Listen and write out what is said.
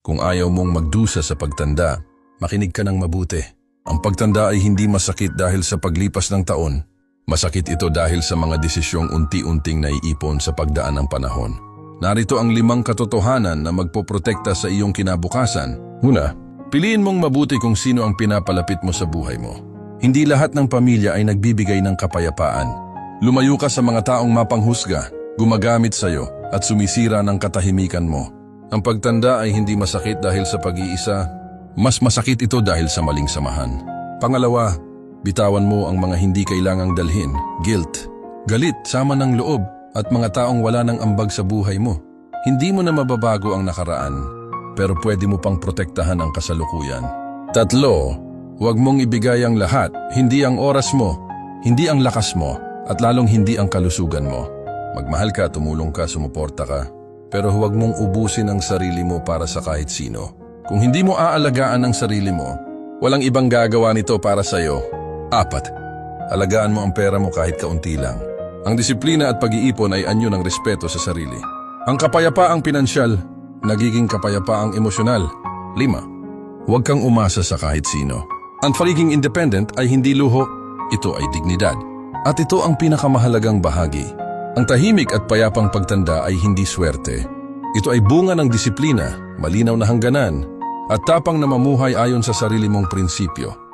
Kung ayaw mong magdusa sa pagtanda, makinig ka ng mabuti. Ang pagtanda ay hindi masakit dahil sa paglipas ng taon. Masakit ito dahil sa mga desisyong unti-unting naiipon sa pagdaan ng panahon. Narito ang 5 katotohanan na magpoprotekta sa iyong kinabukasan. Una, piliin mong mabuti kung sino ang pinapalapit mo sa buhay mo. Hindi lahat ng pamilya ay nagbibigay ng kapayapaan. Lumayo ka sa mga taong mapanghusga, gumagamit sa iyo at sumisira ng katahimikan mo. Ang pagtanda ay hindi masakit dahil sa pag-iisa, mas masakit ito dahil sa maling samahan. Pangalawa, bitawan mo ang mga hindi kailangang dalhin, guilt, galit, sama ng loob, at mga taong wala ng ambag sa buhay mo. Hindi mo na mababago ang nakaraan, pero pwede mo pang protektahan ang kasalukuyan. 3, huwag mong ibigay ang lahat, hindi ang oras mo, hindi ang lakas mo, at lalong hindi ang kalusugan mo. Magmahal ka, tumulong ka, sumuporta ka, pero huwag mong ubusin ang sarili mo para sa kahit sino. Kung hindi mo aalagaan ang sarili mo, walang ibang gagawa nito para sa iyo. 4, alagaan mo ang pera mo kahit kaunti lang. Ang disiplina at pag-iipon ay anyo ng respeto sa sarili. Ang kapayapaang pinansyal, nagiging kapayapaang emosyonal. 5, huwag kang umasa sa kahit sino. Ang pagiging independent ay hindi luho, ito ay dignidad. At ito ang pinakamahalagang bahagi. Ang tahimik at payapang pagtanda ay hindi swerte. Ito ay bunga ng disiplina, malinaw na hangganan, at tapang na mamuhay ayon sa sarili mong prinsipyo.